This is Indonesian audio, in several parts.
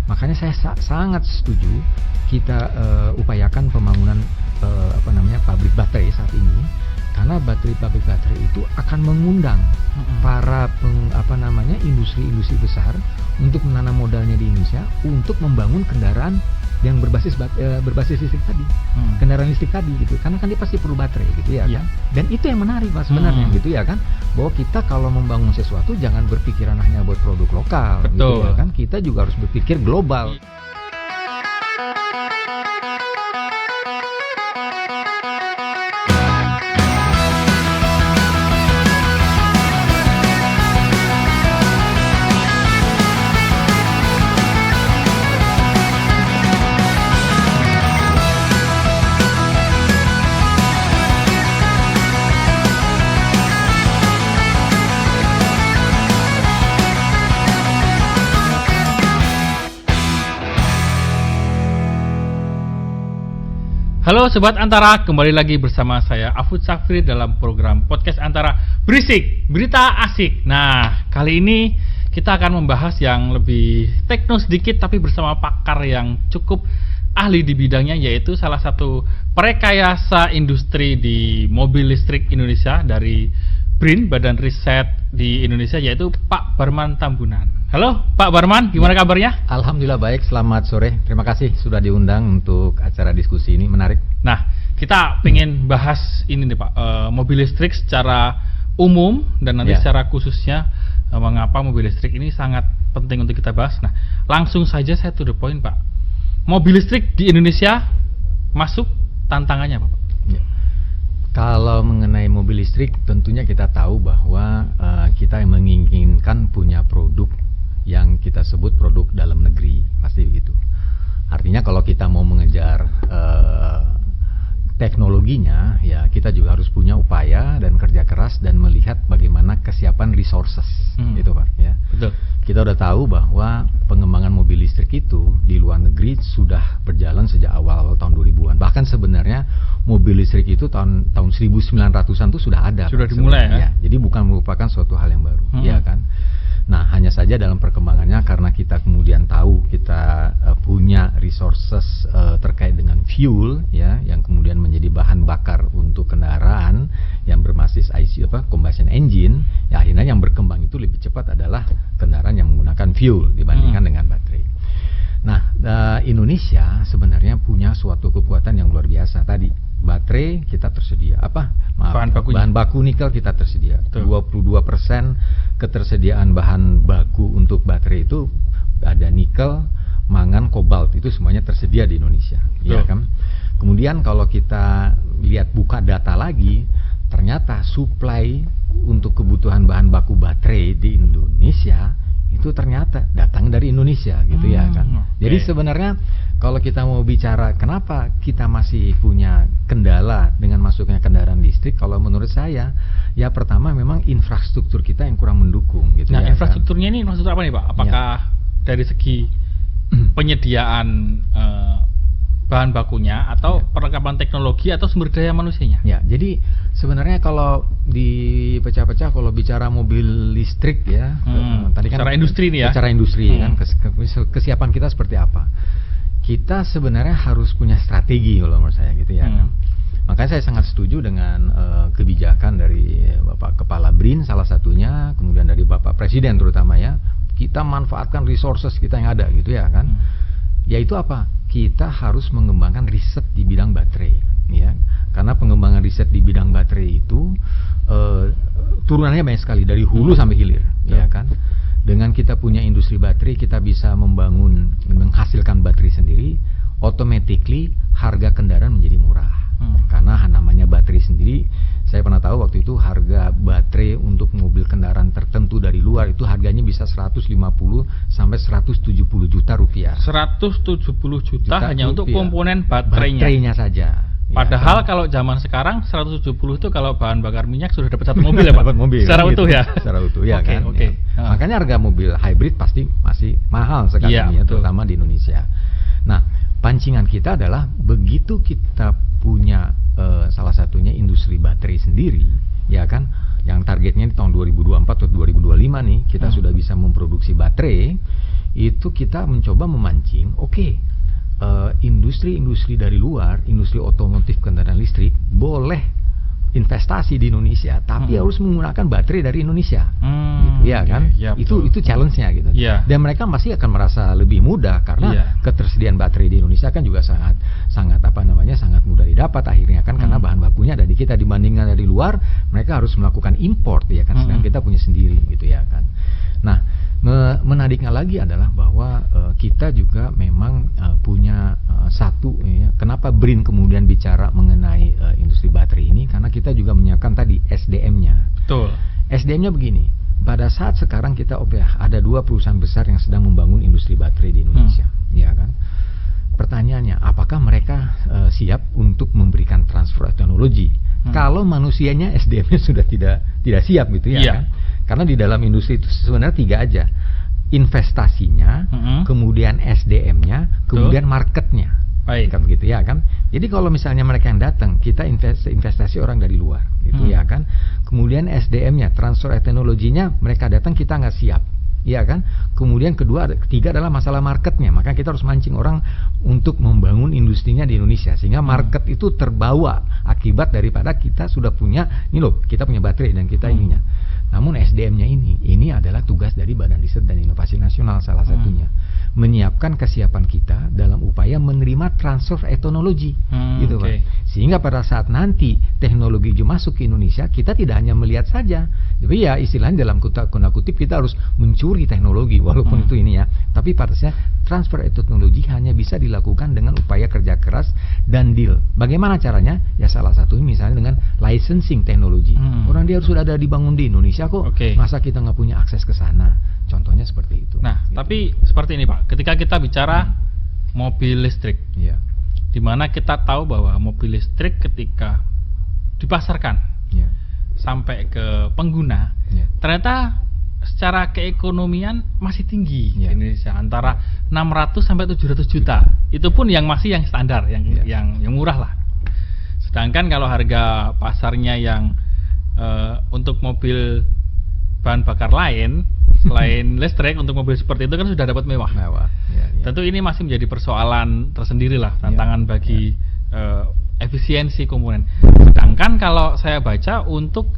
Makanya saya sangat setuju kita upayakan pembangunan pabrik baterai saat ini, karena pabrik baterai itu akan mengundang para industri-industri besar untuk menanam modalnya di Indonesia untuk membangun kendaraan yang berbasis listrik tadi, kendaraan listrik tadi gitu, karena kan dia pasti perlu baterai gitu ya kan. Dan itu yang menarik Pak sebenarnya gitu ya kan, bahwa kita kalau membangun sesuatu jangan berpikiran hanya buat produk lokal. Betul. Gitu ya kan, kita juga harus berpikir global. Halo Sobat Antara, kembali lagi bersama saya Afud Safri dalam program podcast Antara Berisik, Berita Asik. Nah, kali ini kita akan membahas yang lebih tekno sedikit tapi bersama pakar yang cukup ahli di bidangnya, yaitu salah satu perekayasa industri di mobil listrik Indonesia dari BRIN, Badan Riset di Indonesia, yaitu Pak Barman Tambunan. Halo Pak Barman, gimana kabarnya? Alhamdulillah baik, selamat sore. Terima kasih sudah diundang untuk acara diskusi ini, menarik. Nah, kita pengen bahas ini nih Pak, mobil listrik secara umum dan nanti secara khususnya mengapa mobil listrik ini sangat penting untuk kita bahas. Nah, langsung saja saya to the point Pak. Mobil listrik di Indonesia masuk tantangannya Pak? Ya. Kalau mengenai mobil listrik, tentunya kita tahu bahwa kita menginginkan punya produk yang kita sebut produk dalam negeri, pasti begitu. Artinya kalau kita mau mengejar teknologinya, ya kita juga harus punya upaya dan kerja keras dan melihat bagaimana kesiapan resources, gitu Pak. Ya. Betul. Kita udah tahu bahwa pengembangan mobil listrik itu di luar negeri sudah berjalan sejak awal tahun 2000-an. Bahkan sebenarnya mobil listrik itu tahun 1900-an itu sudah ada. Sudah dimulai ya? Jadi bukan merupakan suatu hal yang baru, ya kan? Nah, hanya saja dalam perkembangannya karena kita kemudian tahu kita punya resources terkait dengan fuel ya, yang kemudian menjadi bahan bakar untuk kendaraan yang berbasis combustion engine, ya akhirnya yang berkembang itu lebih cepat adalah kendaraan yang menggunakan fuel dibandingkan dengan baterai. Nah, Indonesia sebenarnya punya suatu kekuatan yang luar biasa tadi. Baterai kita tersedia, bahan baku nikel kita tersedia. 22% ketersediaan bahan baku untuk baterai itu ada nikel, mangan, kobalt, itu semuanya tersedia di Indonesia, ya kan? Kemudian kalau kita lihat buka data lagi, ternyata supply untuk kebutuhan bahan baku baterai di Indonesia itu ternyata datang dari Indonesia gitu ya kan. Jadi sebenarnya kalau kita mau bicara kenapa kita masih punya kendala dengan masuknya kendaraan listrik, kalau menurut saya ya pertama memang infrastruktur kita yang kurang mendukung gitu. Nah, ya infrastrukturnya ini maksud apa nih Pak? Apakah dari segi penyediaan bahan bakunya atau perlengkapan teknologi atau sumber daya manusianya? Ya, jadi sebenarnya kalau dipecah-pecah, kalau bicara mobil listrik ya, tadi kan secara industri nih ya. Secara industri kan kesiapan kita seperti apa? Kita sebenarnya harus punya strategi kalau menurut saya gitu ya. Makanya saya sangat setuju dengan kebijakan dari Bapak Kepala BRIN salah satunya, kemudian dari Bapak Presiden terutama ya, kita manfaatkan resources kita yang ada gitu ya kan. Yaitu apa? Kita harus mengembangkan riset di bidang baterai, ya. Karena pengembangan riset di bidang baterai itu turunannya banyak sekali dari hulu sampai hilir, ya kan. Dengan kita punya industri baterai, kita bisa menghasilkan baterai sendiri, automatically harga kendaraan menjadi murah. Karena namanya baterai sendiri, saya pernah tahu waktu itu harga baterai untuk mobil kendaraan tertentu dari luar itu harganya bisa 150 sampai 170 juta rupiah. 170 juta hanya untuk komponen baterainya saja. Padahal kalau zaman sekarang 170 itu kalau bahan bakar minyak sudah dapat satu mobil ya Pak? Dapat mobil. Secara gitu, utuh ya? Secara utuh ya kan. Ya. Makanya harga mobil hybrid pasti masih mahal sekarang ya, terutama di Indonesia. Nah, pancingan kita adalah begitu kita punya salah satunya industri baterai sendiri, ya kan, yang targetnya di tahun 2024 atau 2025 nih kita sudah bisa memproduksi baterai, itu kita mencoba memancing, industri-industri dari luar, industri otomotif kendaraan listrik boleh investasi di Indonesia, tapi harus menggunakan baterai dari Indonesia, gitu, ya kan? Ya, itu challenge-nya gitu. Ya. Dan mereka pasti akan merasa lebih mudah karena ketersediaan baterai di Indonesia kan juga sangat mudah didapat akhirnya kan, karena bahan bakunya ada di kita dibandingkan dari luar, mereka harus melakukan import ya kan, sedangkan kita punya sendiri gitu ya kan. Nah, menariknya lagi adalah bahwa kita juga memang punya satu ya, kenapa BRIN kemudian bicara mengenai industri baterai ini, karena kita juga menyiapkan tadi SDM-nya. Betul. SDM-nya begini, pada saat sekarang kita ada 2 perusahaan besar yang sedang membangun industri baterai di Indonesia, ya kan? Pertanyaannya, apakah mereka siap untuk memberikan transfer teknologi? Kalau manusianya, SDM-nya sudah tidak siap gitu ya kan? Karena di dalam industri itu sebenarnya 3 aja. Investasinya, kemudian SDM-nya, kemudian marketnya. Baik. Kan gitu ya kan. Jadi kalau misalnya mereka yang datang, kita investasi orang dari luar gitu ya kan. Kemudian SDM-nya, transfer teknologinya, mereka datang kita nggak siap. Iya kan? Kemudian ketiga adalah masalah marketnya. Maka kita harus mancing orang untuk membangun industrinya di Indonesia, sehingga market itu terbawa akibat daripada kita sudah punya, ini loh, kita punya baterai dan kita ininya. Namun SDM-nya ini adalah tugas dari Badan Riset dan Inovasi Nasional salah satunya, menyiapkan kesiapan kita dalam upaya menerima transfer teknologi, gitu Pak. Sehingga pada saat nanti teknologi itu masuk ke Indonesia, kita tidak hanya melihat saja, tapi ya istilahnya dalam kunda kutip kita harus mencuri teknologi, walaupun itu ini ya, tapi pada saat transfer teknologi hanya bisa dilakukan dengan upaya kerja keras dan deal. Bagaimana caranya? Ya salah satunya misalnya dengan licensing teknologi. Orang dia sudah ada dibangun di Indonesia kok, masa kita nggak punya akses ke sana? Contohnya seperti itu. Nah, gitu. Tapi seperti ini Pak, ketika kita bicara mobil listrik, di mana kita tahu bahwa mobil listrik ketika dipasarkan sampai ke pengguna, ternyata secara keekonomian masih tinggi di Indonesia, antara 600 sampai 700 juta. Itu pun yang masih yang standar, yang murah lah. Sedangkan kalau harga pasarnya yang untuk mobil bahan bakar lain selain listrik, untuk mobil seperti itu kan sudah dapat mewah. Tentu ini masih menjadi persoalan tersendiri lah, tantangan bagi efisiensi komponen. Sedangkan kalau saya baca untuk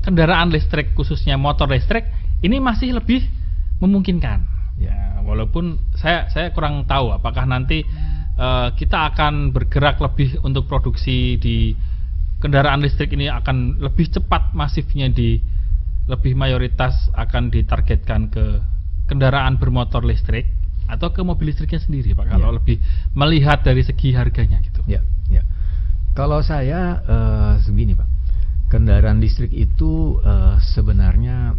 kendaraan listrik, khususnya motor listrik, ini masih lebih memungkinkan. Ya, walaupun saya kurang tahu apakah nanti kita akan bergerak lebih untuk produksi di kendaraan listrik ini akan lebih cepat masifnya, lebih mayoritas akan ditargetkan ke kendaraan bermotor listrik atau ke mobil listriknya sendiri Pak, kalau lebih melihat dari segi harganya gitu. Kalau saya segini Pak, kendaraan listrik itu sebenarnya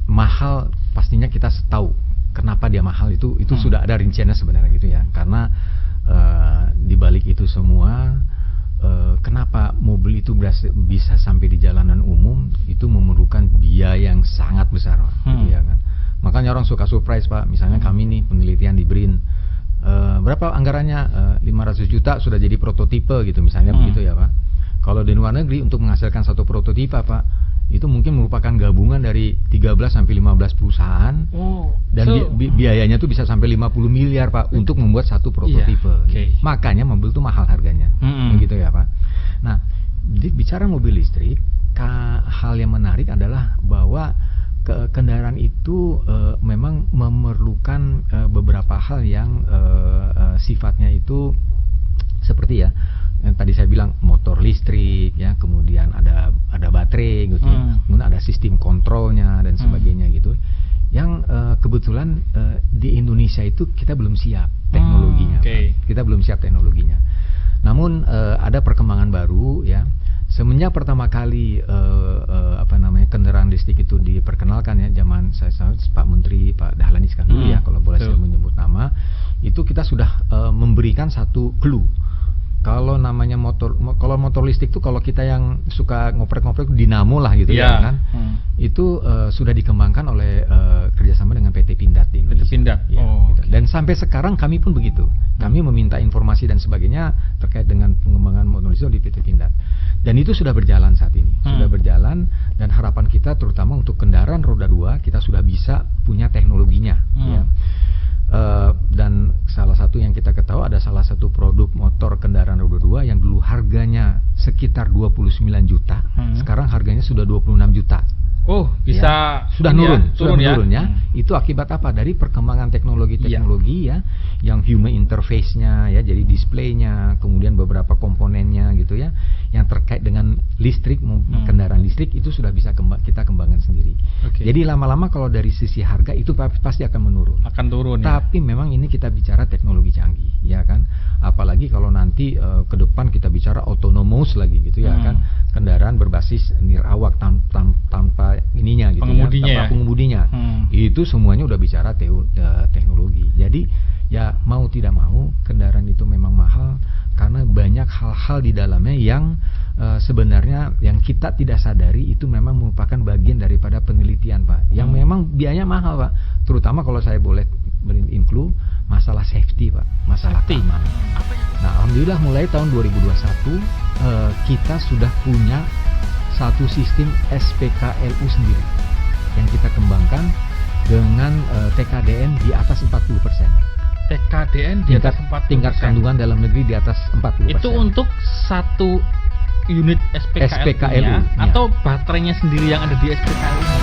mahal, pastinya kita tahu kenapa dia mahal, itu sudah ada rinciannya sebenarnya gitu ya, karena di balik itu semua kenapa mobil itu bisa sampai di jalanan umum, itu memerlukan biaya yang sangat besar Pak, gitu ya kan. Makanya orang suka surprise Pak, misalnya kami nih penelitian di BRIN, berapa anggarannya, 500 juta sudah jadi prototipe gitu misalnya, begitu ya Pak. Kalau di luar negeri untuk menghasilkan satu prototipe Pak, itu mungkin merupakan gabungan dari 13 sampai 15 perusahaan, dan biayanya tuh bisa sampai 50 miliar Pak untuk membuat satu prototipe. Makanya mobil itu mahal harganya, gitu ya Pak. Nah, bicara mobil listrik, hal yang menarik adalah bahwa kendaraan itu memang memerlukan beberapa hal yang sifatnya itu seperti ya, yang tadi saya bilang motor listrik ya, kemudian ada baterai gitu ya, kemudian ada sistem kontrolnya dan sebagainya gitu, yang kebetulan di Indonesia itu kita belum siap teknologinya, kita belum siap teknologinya. Namun ada perkembangan baru ya, semenjak pertama kali kendaraan listrik itu diperkenalkan ya, zaman saya Pak Menteri Pak Dahlan Iskan dulu ya, kalau boleh saya menyebut nama, itu kita sudah memberikan satu clue Kalau namanya kalau motor listrik tuh kalau kita yang suka ngoprek-ngoprek dinamo lah gitu Iya. ya kan. Itu sudah dikembangkan oleh kerjasama dengan PT Pindad di Indonesia. PT Pindad. Ya, Oh, gitu. oke. Dan sampai sekarang kami pun begitu. Kami meminta informasi dan sebagainya terkait dengan pengembangan motor listrik di PT Pindad. Dan itu sudah berjalan saat ini. Sudah berjalan, dan harapan kita terutama untuk kendaraan roda 2 kita sudah bisa punya teknologinya ya. Dan salah satu yang kita ketahui ada salah satu produk motor kendaraan roda 2 yang dulu harganya sekitar 29 juta, sekarang harganya sudah 26 juta. Oh, bisa Ya, sudah ini nurun, ya, sudah menurun ya. Hmm. Itu akibat apa? Dari perkembangan teknologi ya, yang human interface-nya ya, jadi displaynya, kemudian beberapa komponennya gitu ya, yang terkait dengan listrik, kendaraan listrik itu sudah bisa kita kembangkan sendiri. Oke. Jadi lama-lama kalau dari sisi harga itu pasti akan menurun. Akan turun ya. Tapi memang ini kita bicara teknologi canggih, ya kan. Apalagi kalau nanti ke depan kita bicara autonomous lagi gitu ya kan, kendaraan berbasis nirawak tanpa ininya gitu Pengemudinya ya, tanpa pengemudinya. Itu semuanya udah bicara teknologi. Jadi ya mau tidak mau kendaraan itu memang mahal karena banyak hal-hal di dalamnya yang sebenarnya yang kita tidak sadari itu memang merupakan bagian daripada penelitian, Pak. Yang memang biayanya mahal, Pak. Terutama kalau saya boleh include masalah safety, Pak. Masalah keamanan. Nah, alhamdulillah mulai tahun 2021 kita sudah punya satu sistem SPKLU sendiri yang kita kembangkan dengan TKDN di atas 40%. TKDN di atas 40%. Tingkat kandungan dalam negeri di atas 40%. Itu untuk satu unit SPKLU-nya SPKLU-nya. atau baterainya sendiri yang ada di SPKLU?